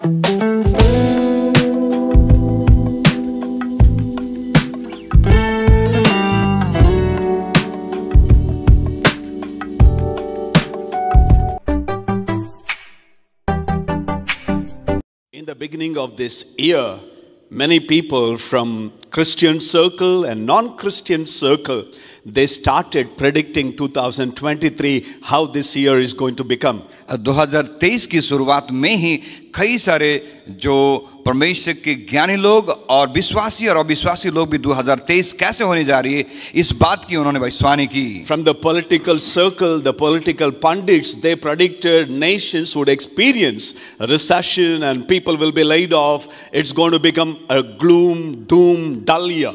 In the beginning of this year, many people from Christian circle and non-Christian circle, they started predicting 2023, how this year is going to become. 2023 की शुरुआत में ही कई सारे जो परमेश्वर के ज्ञानी लोग और विश्वासी और अविश्वासी लोग भी 2023 कैसे होने जा रही है इस बात की उन्होंने भविष्यवाणी की. From the political circle, the political pundits, they predicted nations would experience a recession and people will be laid off. It's going to become a gloom, doom, dull year.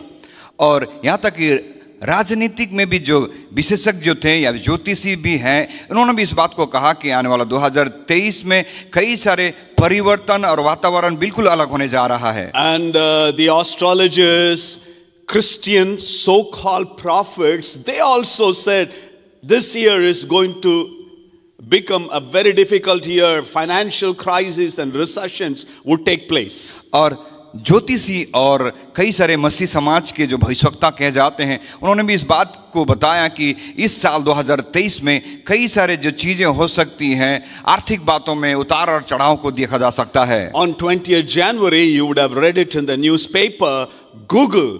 और यहाँ तक कि राजनीतिक में भी जो विशेषज्ञ थे या ज्योतिषी भी हैं, उन्होंने भी इस बात को कहा कि आने वाला 2023 में कई सारे परिवर्तन और वातावरण बिल्कुल अलग होने जा रहा है. And the astrologers, Christian so-called prophets, they also said this year is going to become a very difficult year. Financial crisis and recessions would take place. और ज्योतिषी और कई सारे मसीह समाज के जो भविष्यवक्ता कहे जाते हैं, उन्होंने भी इस बात को बताया कि इस साल 2023 में कई सारे जो चीजें हो सकती हैं, आर्थिक बातों में उतार और चढ़ाव को देखा जा सकता है. On 20th January, you would have read it in the newspaper, Google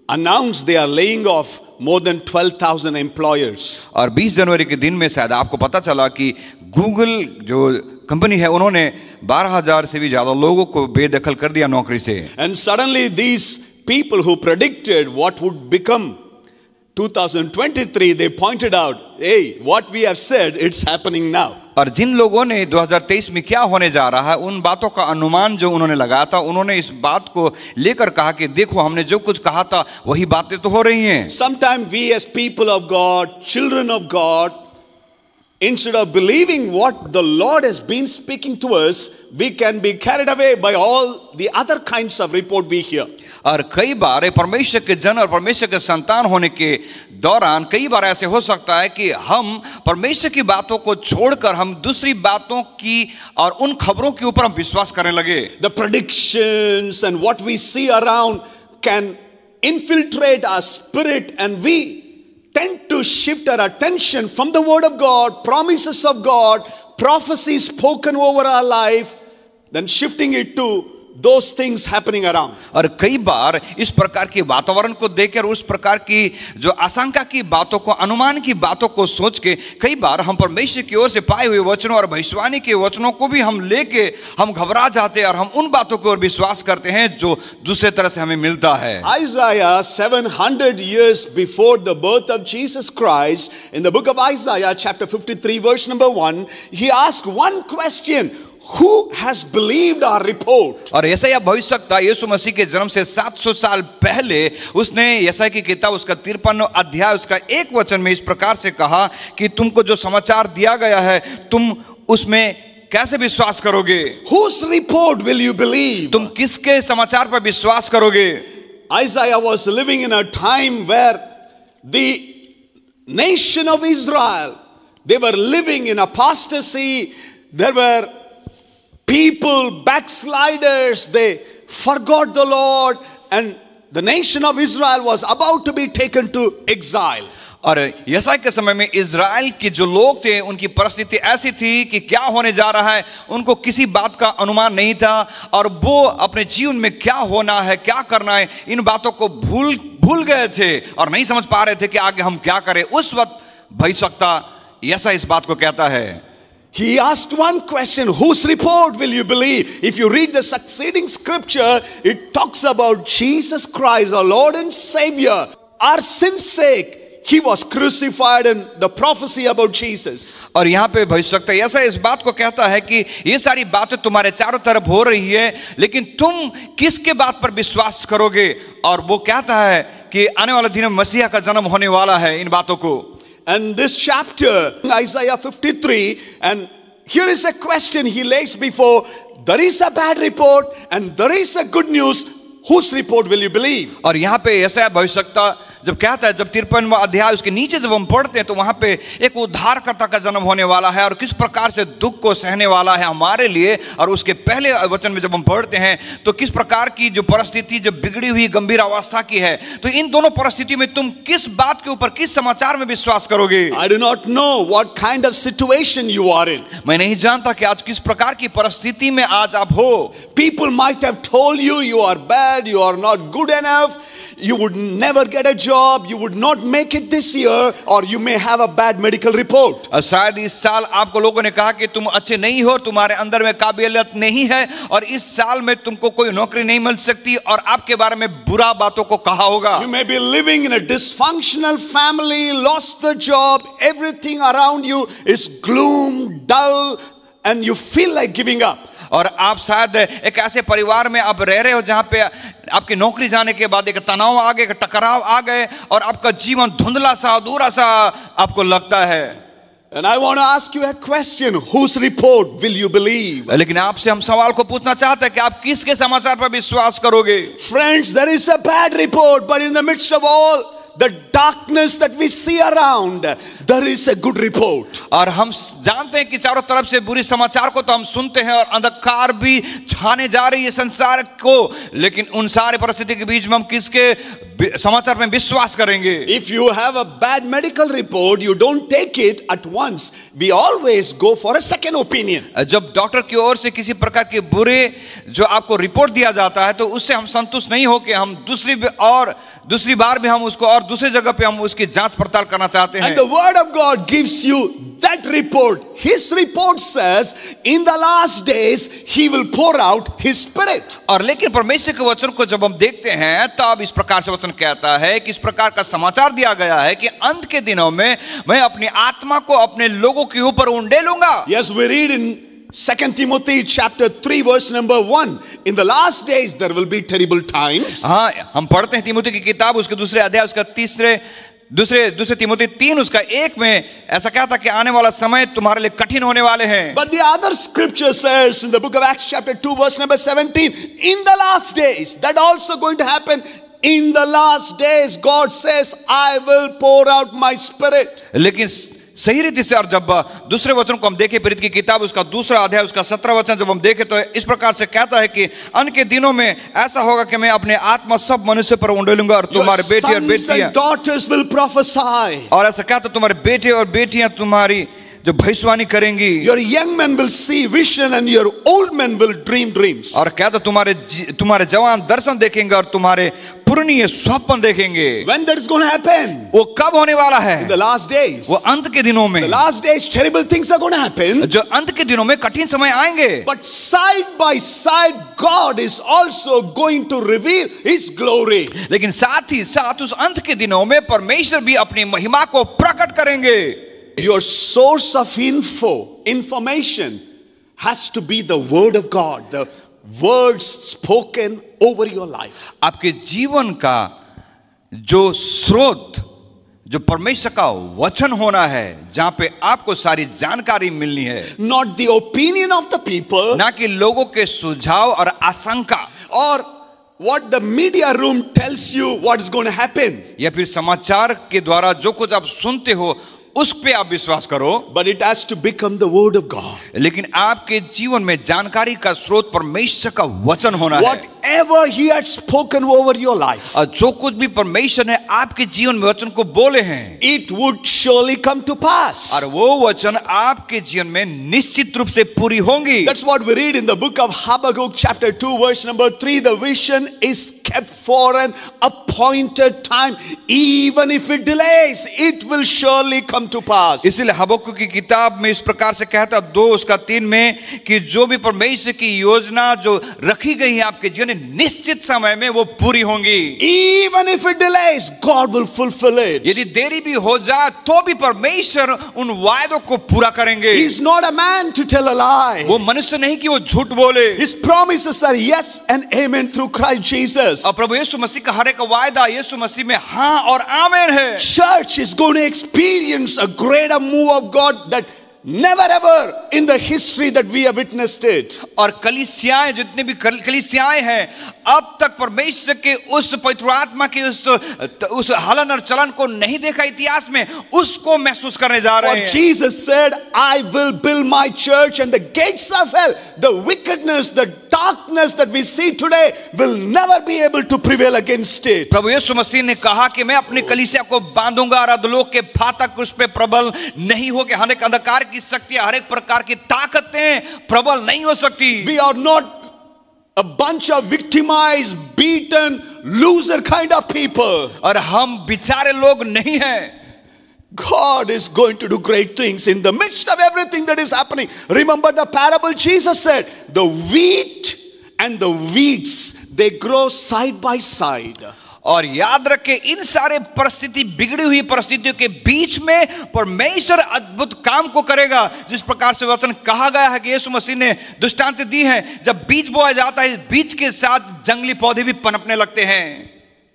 announced they are laying off more than 12,000 employers. और 20 जनवरी के दिन में शायद आपको पता चला कि गूगल जो कंपनी है, उन्होंने 12,000 से भी ज्यादा लोगों को बेदखल कर दिया नौकरी से. And suddenly these people who predicted what would become 2023, they pointed out, hey, what we have said, it's happening now. और जिन लोगों ने 2023 में क्या होने जा रहा है, उन बातों का अनुमान जो उन्होंने लगाया था, उन्होंने इस बात को लेकर कहा कि देखो हमने जो कुछ कहा था वही बातें तो हो रही हैं. Sometimes we as people of God, children of God, instead of believing what the Lord has been speaking to us, we can be carried away by all the other kinds of report we hear. और कई बार परमेश्वर के जन और परमेश्वर के संतान होने के दौरान कई बार ऐसे हो सकता है कि हम परमेश्वर की बातों को छोड़कर हम दूसरी बातों की और उन खबरों के ऊपर हम विश्वास करने लगे. The predictions and what we see around can infiltrate our spirit, and we tend to shift our attention from the word of God, promises of God, prophecies spoken over our life, then shifting it to those things happening around. और कई बार इस प्रकार के वातावरण को देखकर उस प्रकार की जो आशंका की बातों को, अनुमान की बातों को सोच के कई बार हम परमेश्वर की ओर से पाए हुए वचनों और भविष्यवाणी के वचनों को भी हम लेके हम घबरा जाते हैं और हम उन बातों को और विश्वास करते हैं जो दूसरे तरह से हमें मिलता है. Isaiah 700 years before the birth of Jesus Christ, in the book of Isaiah chapter 53 verse number 1, he asked one question: Who has believed our report? और यशायाह भविष्यवक्ता यीशु मसीह के जन्म से 700 साल पहले उसने यशायाह की किताब उसका 53 अध्याय उसका एक वचन में इस प्रकार से कहा कि तुमको जो समाचार दिया गया है तुम उसमें कैसे विश्वास करोगे? Whose report will you believe? तुम किसके समाचार पर विश्वास करोगे? Isaiah was living in a time where the nation of Israel, they were living in apostasy. There were people, backsliders, they forgot the Lord, and the nation of Israel was about to be taken to exile. और यशायाह के समय में Israel के जो लोग थे उनकी परिस्थिति ऐसी थी कि क्या होने जा रहा है उनको किसी बात का अनुमान नहीं था और वो अपने जीवन में क्या होना है, क्या करना है, इन बातों को भूल गए थे और नहीं समझ पा रहे थे कि आगे हम क्या करें. उस वक्त भविष्यवक्ता यशायाह इस बात को कहता है. He asked one question: whose report will you believe? If you read the succeeding scripture, it talks about Jesus Christ, our Lord and Savior. Our sin's sake, He was crucified, and the prophecy about Jesus. और यहाँ पे भविष्यवक्ता ऐसा इस बात को कहता है कि ये सारी बातें तुम्हारे चारों तरफ हो रही है, लेकिन तुम किसके बात पर विश्वास करोगे? और वो कहता है कि आने वाले दिन में मसीहा का जन्म होने वाला है. इन बातों को And this chapter, Isaiah 53, and here is a question he lays before. There is a bad report and there is a good news. whose report will you believe? और यहाँ पे ऐसा भविष्यवक्ता जब कहता है, जब 53वां अध्याय उसके नीचे जब हम पढ़ते हैं तो वहां पे एक उद्धारकर्ता का जन्म होने वाला है और किस प्रकार से दुख को सहने वाला है हमारे लिए। और उसके पहले वचन में जब हम पढ़ते हैं तो किस प्रकार की जो परिस्थिति जब बिगड़ी हुई गंभीर अवस्था की है। तो इन दोनों परिस्थितियों में तुम किस बात के ऊपर, किस समाचार में विश्वास करोगे? I do not know what kind of situation you are in. मैं नहीं जानता कि आज किस प्रकार की परिस्थिति में आज आप हो। People might have told you you are bad, you are not good enough, you would never get a job, you would not make it this year, or you may have a bad medical report. शायद इस साल आपको लोगों ने कहा कि तुम अच्छे नहीं हो, तुम्हारे अंदर में काबिलियत नहीं है और इस साल में तुमको कोई नौकरी नहीं मिल सकती और आपके बारे में बुरा बातों को कहा होगा। You may be living in a dysfunctional family, lost the job, everything around you is gloom, dull, and you feel like giving up. और आप शायद एक ऐसे परिवार में आप रह रहे हो जहां पे आपकी नौकरी जाने के बाद एक तनाव आ गए, एक टकराव आ गए और आपका जीवन धुंधला सा, अधूरा सा आपको लगता है। And I want to ask you a question, whose report will you believe? लेकिन आपसे हम सवाल को पूछना चाहते हैं कि आप किसके समाचार पर विश्वास करोगे? Friends, there is a bad report, but in the midst of all the darkness that we see around, there is a good report. और हम जानते हैं कि चारों तरफ से बुरी समाचार को तो हम सुनते हैं और अंधकार भी छाने जा रही है संसार को, लेकिन उन सारे परिस्थिति के बीच में हम किसके समाचार में विश्वास करेंगे? If you have a bad medical report, you don't take it at once. We always go for a second opinion. जब डॉक्टर की ओर से किसी प्रकार के बुरे जो आपको रिपोर्ट दिया जाता है तो उससे हम संतुष्ट नहीं होकर हम दूसरी बार भी हम उसको और दूसरी जगह पे हम उसकी जांच पड़ताल करना चाहते हैं। And the word of God gives you that report. His report says, in the last days, He will pour out His Spirit. और लेकिन परमेश्वर के वचन को जब हम देखते हैं तब इस प्रकार से वचन कहता है कि इस प्रकार का समाचार दिया गया है कि अंत के दिनों में मैं अपनी आत्मा को अपने लोगों के ऊपर उंडेलूंगा। Yes, we read in 2 Timothy chapter 3 verse number 1, in the last days there will be terrible times. हाँ, हम पढ़ते हैं तीमुथी की किताब उसके दूसरे अध्याय उसका दूसरे तीमुथी 3 उसका 1 में ऐसा कहता कि आने वाला समय तुम्हारे लिए कठिन होने वाले हैं। But the other scripture says in the book of Acts chapter 2 verse number 17, in the last days, that also going to happen. In the last days, God says, I will pour out my Spirit. लेकिन सही रीति से और जब दूसरे वचन को हम देखें प्रेरित की किताब उसका दूसरा अध्याय उसका 17 वचन जब हम देखें तो इस प्रकार से कहता है कि अंत के दिनों में ऐसा होगा कि मैं अपने आत्मा सब मनुष्य पर उंडेलूंगा और तुम्हारे बेटे और बेटियां daughters will prophesy. और ऐसा कहता तुम्हारे बेटे और बेटियां तुम्हारी जो भविष्यवाणी करेंगी। Your young men will see vision and your old men will dream dreams. और कहता तुम्हारे जवान दर्शन देखेंगे और तुम्हारे पुराने स्वप्न देखेंगे। When that is going to happen? वो कब होने वाला है? In the last days. वो अंत के दिनों में। The last days terrible things are going to happen. जो अंत के दिनों में कठिन समय आएंगे। But side by side God is also going to reveal His glory. लेकिन साथ ही साथ उस अंत के दिनों में परमेश्वर भी अपनी महिमा को प्रकट करेंगे। Your source of information has to be the word of God, the words spoken over your life. आपके जीवन का जो स्रोत जो परमेश्वर का वचन होना है जहां पे आपको सारी जानकारी मिलनी है। Not the opinion of the people, ना कि लोगों के सुझाव और आशंका or what the media room tells you what is going to happen. या फिर समाचार के द्वारा जो कुछ आप सुनते हो उस पे आप विश्वास करो। But it has to become the word of God. लेकिन आपके जीवन में जानकारी का स्रोत परमेश्वर का वचन होना है। Whatever He had spoken over your life, और जो कुछ भी परमेश्वर ने आपके जीवन में वचन को बोले हैं, it would surely come to pass. और वो वचन आपके जीवन में निश्चित रूप से पूरी होंगी। That's what we read in the book of Habakkuk chapter 2 verse number 3. The vision is kept for an appointed time. Even if it delays, it will surely come to pass. इसलिए हबक्कुक की किताब में इस प्रकार से कहता 2 उसका 3 में कि जो भी परमेश्वर की योजना जो रखी गई है आपके जीवन में निश्चित समय में वो पूरी होंगी। Even if it delays, God will fulfill it. यदि देरी भी हो जाए तो भी परमेश्वर उन वायदों को पूरा करेंगे। He's not a man to tell a lie. वो मनुष्य नहीं कि वो झूठ बोले। His promises are yes and amen through Christ Jesus. और प्रभु यीशु मसीह का हर एक वायदा यीशु मसीह में हाँ और आमीन है। Church is going to experience a greater move of God that Never ever in the history that we have witnessed it. और कलीसियाएं, जितने भी कलीसियाएं हैं, अब तक परमेश्वर के उस पवित्र आत्मा के उस हलन और चलन को नहीं देखा इतिहास में, उसको महसूस करने जा रहे हैं. For Jesus said, I will build my church and the gates of hell, the wickedness, the darkness that we see today will never be able to prevail against it. प्रभु यीशु मसीह ने कहा कि मैं अपनी कलीसिया को बांधूंगा और अधोलोक के फाटक उस पे प्रबल नहीं होंगे. हर एक अंधकार की शक्ति, हर एक प्रकार की ताकतें प्रबल नहीं हो सकती. We are not a bunch of victimized, beaten, loser kind of people. और हम बेचारे लोग नहीं हैं. God is going to do great things in the midst of everything that is happening. Remember the parable Jesus said, the wheat and the weeds, they grow side by side. और याद रखें, इन सारे परिस्थिति, बिगड़ी हुई परिस्थितियों के बीच में परमेश्वर अद्भुत काम को करेगा. जिस प्रकार से वचन कहा गया है कि यीशु मसीह ने दृष्टांत दी है, जब बीज बोया जाता है, बीज के साथ जंगली पौधे भी पनपने लगते हैं.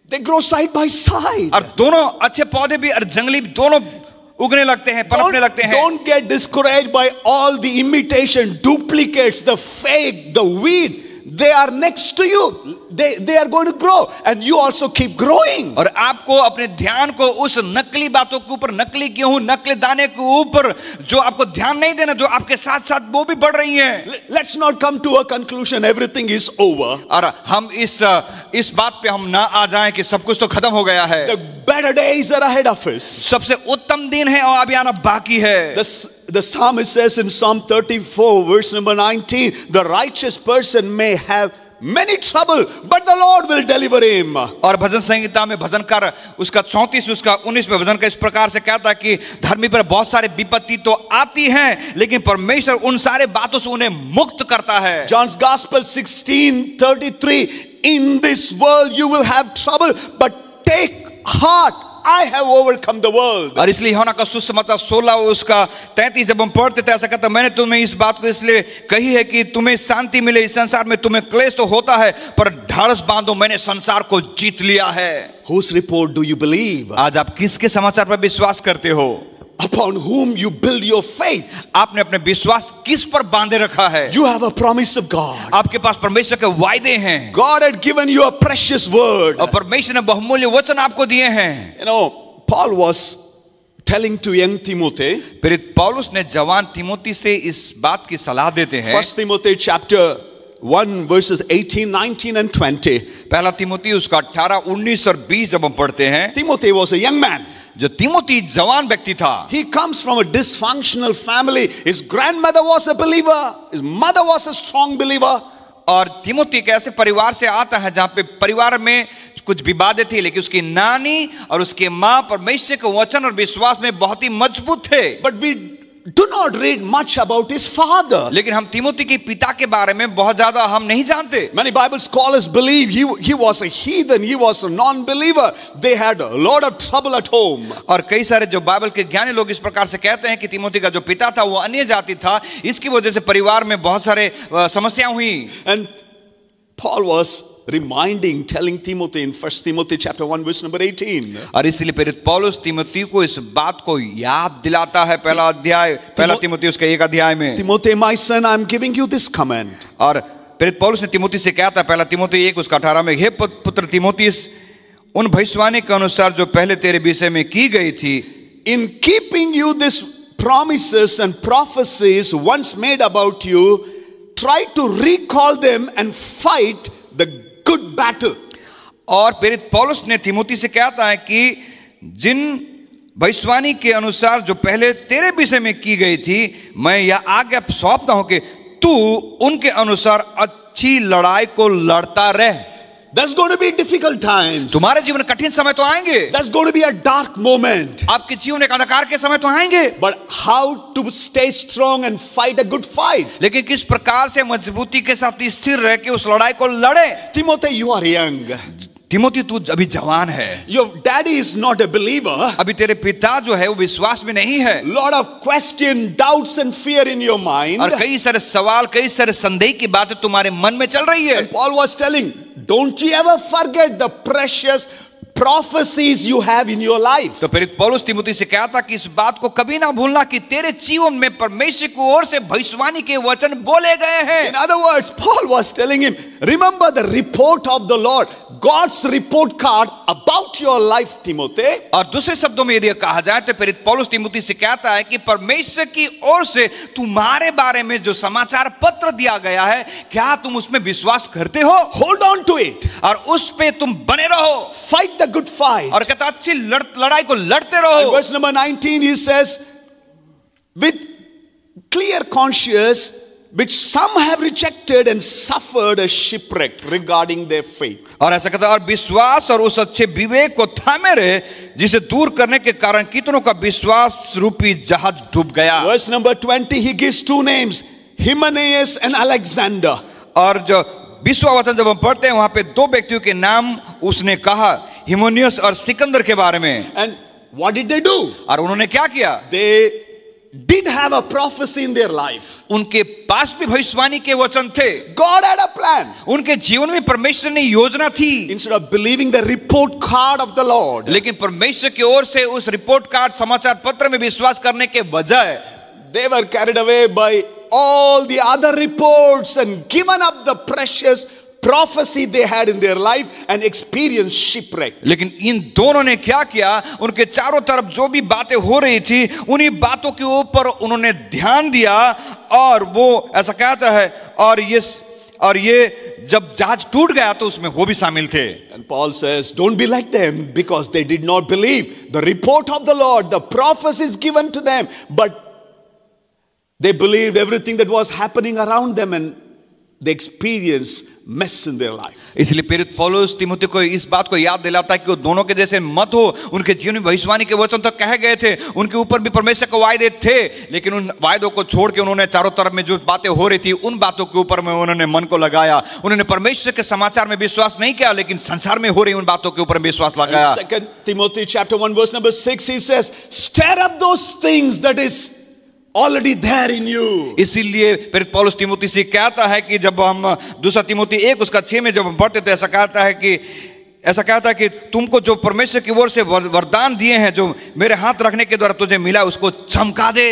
They grow side by side. और दोनों अच्छे पौधे भी और जंगली दोनों उगने लगते हैं, पनपने लगते हैं. Don't get discouraged by all the imitation, duplicates, the fake, the weed. They are next to you. They are going to grow and you also keep growing. और आपको अपने ध्यान को उस नकली बातों के ऊपर, नकली गेहूं, नकली दाने के ऊपर जो आपको ध्यान नहीं देना, जो आपके साथ साथ वो भी बढ़ रही हैं. Let's not come to a conclusion everything is over. और हम इस बात पे हम ना आ जाएं कि सब कुछ तो खत्म हो गया है. The better days are ahead of us. सबसे उत्तम दिन है और अभी आना बाकी है. The psalmist says in Psalm 34 verse number 19, the righteous person may have many trouble, but the Lord will deliver him. और भजन संहिता में भजनकार उसका 34 उसका 19 में भजन का इस प्रकार से कहता है कि धर्मी पर बहुत सारे विपत्ति तो आती हैं, लेकिन परमेश्वर उन सारे बातों से उन्हें मुक्त करता है. John's Gospel 16:33, in this world you will have trouble, but take heart, I have overcome the world. और इसलिए यूहन्ना का सुसमाचार 16 उसका 33 जब हम पढ़ते थे, ऐसा कहता, मैंने तुम्हें इस बात को इसलिए कही है कि तुम्हें शांति मिले. इस संसार में तुम्हें क्लेश तो होता है, पर ढाढ़स बांधो, मैंने संसार को जीत लिया है. Whose report do you believe? आज आप किसके समाचार पर विश्वास करते हो? Upon whom you build your faith. आपने अपने विश्वास किस पर बांधे रखा है? You have a promise of God. आपके पास परमेश्वर के वायदे हैं. God had given you a precious word. और परमेश्वर ने बहुमूल्य वचन आपको दिए हैं. You know, Paul was telling to young Timothy. प्रेरित पौलुस ने जवान तिमोथी से इस बात की सलाह देते हैं. 1 Timothy chapter 1 verses 18, 19 and 20. पहला तिमोथी उसका 18, 19 और 20 जब हम पढ़ते हैं. Timothy was a young man. जो तिमोथी जवान व्यक्ति था. He comes from a dysfunctional family. His grandmother was a believer. His mother was a strong believer. और तिमोथी एक ऐसे परिवार से आता है जहां पे परिवार में कुछ विवादें थी, लेकिन उसकी नानी और उसके मां परमेश्वर के वचन और विश्वास में बहुत ही मजबूत थे. But we do not read much about his father. लेकिन हम तिमोथी के पिता के बारे में बहुत ज्यादा हम नहीं जानते. Many Bible scholars believe he was a heathen, he was a non-believer. They had a lot of trouble at home. और कई सारे जो बाइबल के ज्ञानी लोग इस प्रकार से कहते हैं कि तिमोथी का जो पिता था वो अन्य जाति था, इसकी वजह से परिवार में बहुत सारे समस्याएं हुई. And Paul was reminding, telling Timothy in 1 Timothy chapter 1 verse number 18. और इसलिए प्रेरित पौलुस तिमोथी को इस बात को याद दिलाता है. पहला तिमोथी उसका 1 अध्याय में, Timothy, my son, I am giving you this command. और प्रेरित पौलुस ने तिमोथी से कहता है, पहला तिमोथी 1 उसका 18 में, हे पुत्र तिमोथी, उन भविष्यवाणी के अनुसार जो पहले तेरे विषय में की गई थी, in keeping you this promises and prophecies once made about you, try to recall them and fight the good battle. और प्रेरित पौलुस ने तिमोथी से कहता है कि जिन भविष्यवाणी के अनुसार जो पहले तेरे विषय में की गई थी, मैं यह आज्ञा सौंपता हूं कि तू उनके अनुसार अच्छी लड़ाई को लड़ता रह. There's going to be difficult times. तुम्हारे जीवन में कठिन समय तो आएंगे. There's going to be a dark moment. आपके जीवन में एक अंधकार के समय तो आएंगे. But how to stay strong and fight a good fight? लेकिन किस प्रकार से मजबूती के साथ स्थिर रह के उस लड़ाई को लड़े. Timothy, you are young. Timothy तू अभी जवान है. Your daddy is not a believer. अभी तेरे पिता जो है वो विश्वास में नहीं है. Lot of question, doubts and fear in your mind. और कई सारे सवाल, कई सारे संदेह की बातें तुम्हारे मन में चल रही है. And Paul was telling, don't you ever forget the precious prophecies you have in your life. तो प्रेरित पौलुस तिमुथी से कहता कि इस बात को कभी ना भूलना कि तेरे जीवन में परमेश्वर की ओर से भविष्यवाणी के वचन बोले गए हैं। In other words, Paul was telling him, remember the report of the Lord, God's report card about your life, Timothy. और दूसरे शब्दों में यदि कहा जाए तो प्रेरित पौलुस तिमुथी से कहता है कि परमेश्वर की ओर से तुम्हारे बारे में जो समाचार पत्र दिया गया है, क्या तुम उसमें विश्वास करते हो? Hold on to it. और उस पे तुम बने रहो। Fight the good fight. और कहता अच्छी लड़ाई को लड़ते In रहो। verse number 19 he says, with clear conscience, which some have rejected and suffered a shipwreck regarding their faith. और ऐसा कहता है और विश्वास और उस अच्छे विवेक को थामे रहे जिसे दूर करने के कारण कितनों का विश्वास रूपी जहाज डूब गया। Verse number 20 he gives two names, Hymenaeus and Alexander. और जो विश्व वचन जब हम पढ़ते हैं वहां पे दो व्यक्तियों के नाम उसने कहा, हिमोनियस और सिकंदर के बारे में। And what did they do? और उन्होंने क्या किया? They did have a prophecy in their life. उनके पास भी भविष्यवाणी के वचन थे। God had a plan. उनके जीवन में परमेश्वर ने योजना थी। Instead of believing the report card of the Lord, लेकिन परमेश्वर की ओर से उस रिपोर्ट कार्ड समाचार पत्र में विश्वास करने के बजाय they were carried away by all the other reports and given up the precious prophecy they had in their life and experienced shipwreck. लेकिन इन दोनों ने क्या किया? उनके चारों तरफ जो भी बातें हो रही थी उन्हीं बातों के ऊपर उन्होंने ध्यान दिया और वो ऐसा कहता है और ये जब जहाज टूट गया तो उसमें वो भी शामिल थे। And Paul says, don't be like them because they did not believe the report of the Lord, the prophecies given to them, but they believed everything that was happening around them and they experienced mess in their life. इसलिए प्रेरित पौलुस तिमुथी को इस बात को याद दिलाता है कि वो दोनों के जैसे मत हो। उनके जीवन में भविष्यवाणी के वचन तो कहे गए थे, उनके ऊपर भी परमेश्वर के वायदे थे, लेकिन उन वायदों को छोड़ के उन्होंने चारों तरफ में जो बातें हो रही थी उन बातों के ऊपर में उन्होंने मन को लगाया। उन्होंने परमेश्वर के समाचार में विश्वास नहीं किया, लेकिन संसार में हो रही उन बातों के ऊपर विश्वास लगाया। 2 Timothy chapter 1 verse number 6 he says, stir up those things that is already there in you. इसीलिए प्रेरित पौलुस तिमुथी से कहता है कि जब हम दूसरा तिमुथी 1 उसका 6 में जब हम पढ़ते तो ऐसा कहता है कि तुमको जो परमेश्वर की ओर से वरदान दिए हैं जो मेरे हाथ रखने के द्वारा तुझे मिला उसको चमका दे।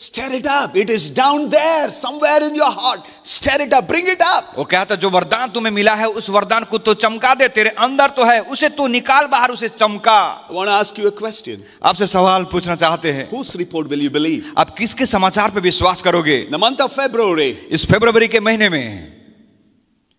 Stir it up. It is down there somewhere in your heart. Stir it up. Bring it up. वो कहता जो वरदान तुम्हें मिला है उस वरदान को तो चमका दे, तेरे अंदर तो है उसे तो निकाल बाहर, उसे चमका। I want to ask you a question. आपसे सवाल पूछना चाहते हैं, Whose report will you believe? आप किसके समाचार पे विश्वास करोगे? In the month of February, इस फरवरी के महीने में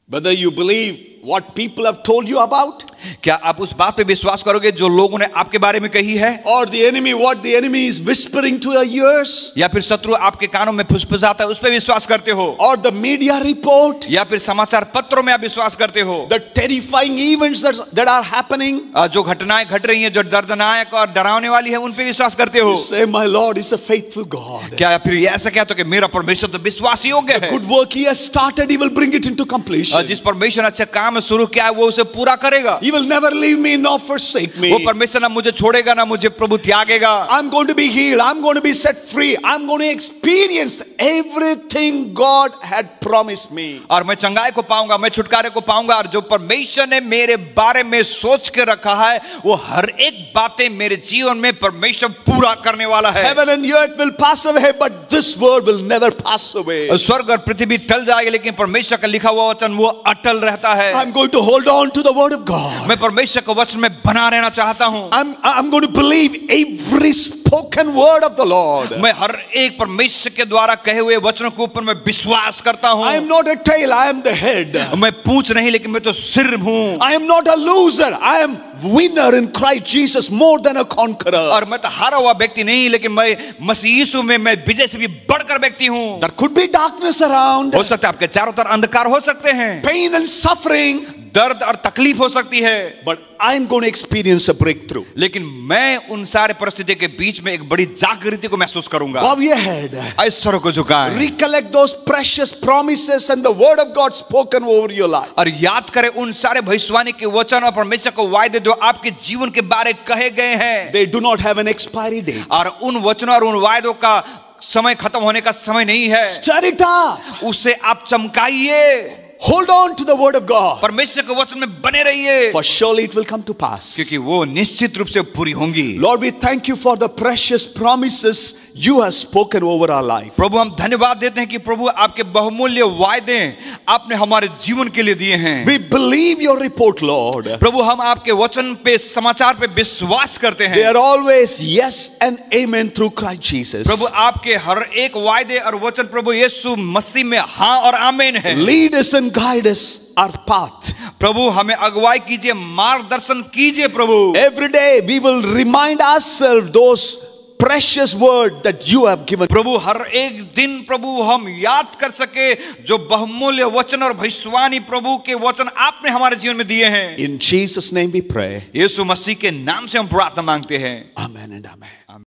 whether you believe what people have told you about, क्या आप उस बात पे विश्वास करोगे जो लोगों ने आपके बारे में कही है, or the enemy, what the enemy is whispering to your ears, या फिर शत्रु आपके कानों में फुसफुसाता है उस पे विश्वास करते हो, or the media report, या फिर समाचार पत्रों में आप विश्वास करते हो, the terrifying events that are happening, जो घटनाएं घट रही हैं जो दर्दनाक और डरावने वाली है उन पे विश्वास करते हो। say my Lord is a faithful God. क्या फिर ये ऐसा कहते हो कि मेरा परमेश्वर तो विश्वास योग्य है, Good work he has started, he will बring it into completion. जिस परमेश्वर ने अच्छा काम शुरू किया है वो उसे पूरा करेगा। He will never leave me nor forsake me. वो परमेश्वर ना मुझे छोड़ेगा ना मुझे प्रभु त्यागेगा। I'm going to be healed, I'm going to be set free, I'm going to experience everything God had promised me. और मैं चंगाई को पाऊंगा, मैं छुटकारे को पाऊंगा, और जो परमेश्वर ने मेरे बारे में सोच के रखा है वो हर एक बातें मेरे जीवन में परमेश्वर पूरा करने वाला है। Heaven and earth will pass away, but this word will never pass away. स्वर्ग और पृथ्वी टल जाएगी लेकिन परमेश्वर का लिखा हुआ वचन वो अटल रहता है। I'm going to hold on to the word of God. मैं परमेश्वर के वचन में बना रहना चाहता हूँ। I'm going to believe every spoken word of the Lord. मैं हर एक परमेश्वर के द्वारा कहे हुए वचनों के ऊपर मैं विश्वास करता हूँ। I am not a tail, I am the head. मैं पूंछ नहीं लेकिन मैं तो सिर हूँ। I am not a loser, I am winner in Christ Jesus, more than a conqueror. और मैं तो हारा हुआ व्यक्ति नहीं लेकिन मैं मसीह यीशु में मैं विजय से भी बढ़कर व्यक्ति हूँ। There could be darkness around, हो सकता है आपके चारों तरफ अंधकार हो सकते हैं, pain and suffering, दर्द और तकलीफ हो सकती है, but I am going to experience a breakthrough. लेकिन मैं उन सारे परिस्थितियों के बीच में एक बड़ी जागृति को महसूस करूंगा। Bow your head. ऐश्वर्य को झुकाएं, Recollect those precious promises and the word of God spoken over your life. और याद करें उन सारे भविष्यवाणी के वचन और परमेश्वर को वायदे जो आपके जीवन के बारे कहे गए हैं। They do not have an expiry date. और उन वचनों और उन वायदों का समय खत्म होने का समय नहीं है। Stir it up. उसे आप चमकाइए, hold on to the word of God, परमेश्वर के वचन में बने रहिए, for surely it will come to pass. क्योंकि वो निश्चित रूप से पूरी होंगी। Lord, we thank you for the precious promises you have spoken over our life. प्रभु हम धन्यवाद देते हैं कि प्रभु आपके बहुमूल्य वायदे आपने हमारे जीवन के लिए दिए हैं। We believe your report, Lord. प्रभु हम आपके वचन पे, समाचार पे विश्वास करते They हैं। are always yes and amen through Christ Jesus. प्रभु आपके हर एक वायदे और वचन प्रभु यीशु मसीह में हाँ और आमीन है। Lead us and guide us our path. प्रभु हमें अगुवाई कीजिए, मार्गदर्शन कीजिए प्रभु। Every day we will remind ourselves those precious word that you have given. प्रभु हर एक दिन प्रभु हम याद कर सके जो बहुमूल्य वचन और भविष्यवाणी प्रभु के वचन आपने हमारे जीवन में दिए हैं। In Jesus' name we pray. यीशु मसीह के नाम से हम प्रार्थना मांगते हैं। Amen and amen.